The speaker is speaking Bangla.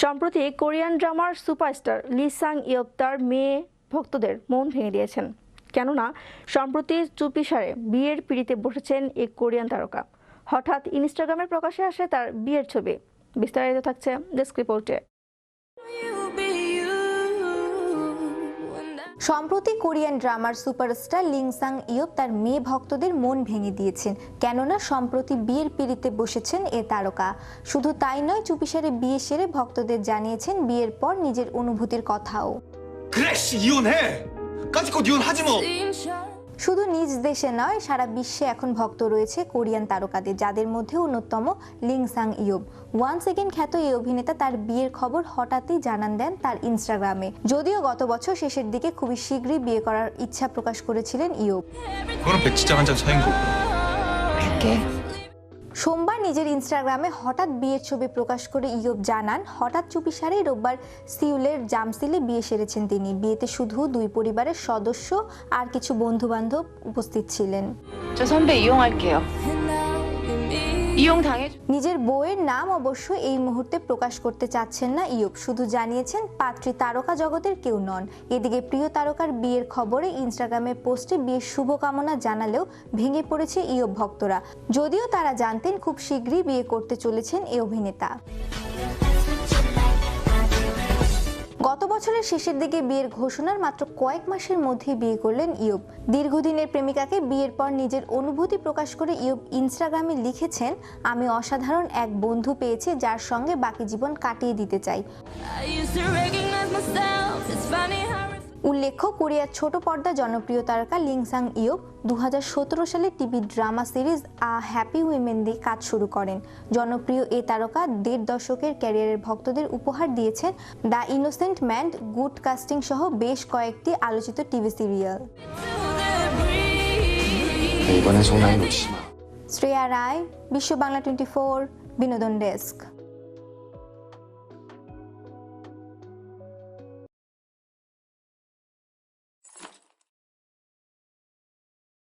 সম্প্রতি কোরিয়ান ড্রামার সুপারস্টার লি সাং ইয়প তার মেয়ে ভক্তদের মন ভেঙে দিয়েছেন, কেননা সম্প্রতি চুপিসারে বিয়ের পিঁড়িতে বসেছেন এক কোরিয়ান তারকা। হঠাৎ ইনস্টাগ্রামে প্রকাশে আসে তার বিয়ের ছবি। বিস্তারিত থাকছে ডেস্ক রিপোর্টে। সম্প্রতি কোরিয়ান ড্রামার সুপারস্টার লি সাং ইয়প তার মেয়ে ভক্তদের মন ভেঙে দিয়েছেন, কেননা সম্প্রতি বিয়ের পিঁড়িতে বসেছেন এ তারকা। শুধু তাই নয়, চুপিসারে বিয়ে সেরে ভক্তদের জানিয়েছেন বিয়ের পর নিজের অনুভূতির কথাও। শুধু নিজ দেশে নয়, সারা বিশ্বে এখন ভক্ত রয়েছে কোরিয়ান তারকাদের, যাদের মধ্যে অন্যতম লি সাং ইয়প। ওয়ান সেকেন্ড খ্যাত এই অভিনেতা তার বিয়ের খবর হঠাৎই জানান দেন তার ইনস্টাগ্রামে। যদিও গত বছর শেষের দিকে খুবই শীঘ্রই বিয়ে করার ইচ্ছা প্রকাশ করেছিলেন ইয়প। সোমবার নিজের ইনস্টাগ্রামে হঠাৎ বিয়ের ছবি প্রকাশ করে ইয়প জানান, হঠাৎ চুপিসারেই রোববার সিউলের জামসিলে বিয়ে সেরেছেন তিনি। বিয়েতে শুধু দুই পরিবারের সদস্য আর কিছু বন্ধু বান্ধব উপস্থিত ছিলেন। নিজের বউয়ের নাম অবশ্য এই মুহূর্তে প্রকাশ করতে চাচ্ছেন না ইয়প, শুধু জানিয়েছেন পাত্রী তারকা জগতের কেউ নন। এদিকে প্রিয় তারকার বিয়ের খবরে ইনস্টাগ্রামে পোস্টে বিয়ের শুভকামনা জানালেও ভেঙে পড়েছে ইয়প ভক্তরা, যদিও তারা জানতেন খুব শীঘ্রই বিয়ে করতে চলেছেন এই অভিনেতা। গত বছরের শেষের দিকে বিয়ের ঘোষণার মাত্র কয়েক মাসের মধ্যেই বিয়ে করলেন ইয়প। দীর্ঘদিনের প্রেমিকাকে বিয়ের পর নিজের অনুভূতি প্রকাশ করে ইয়প ইনস্টাগ্রামে লিখেছেন, আমি অসাধারণ এক বন্ধু পেয়েছি যার সঙ্গে বাকি জীবন কাটিয়ে দিতে চাই। উল্লেখ্য, কোরিয়ার ছোট পর্দা জনপ্রিয় তারকা লি সাং ইয়প 2017 সালে TV drama series a happy women দিয়ে কাজ শুরু করেন। জনপ্রিয় এই তারকা 1.5 দশকের ক্যারিয়ারের ভক্তদের উপহার দিয়েছেন the innocent man, good casting সহ বেশ কয়েকটি আলোচিত টিভি সিরিয়াল। শ্রেয়া রায়, বিশ্ব বাংলা 24, বিনোদন ডেস্ক।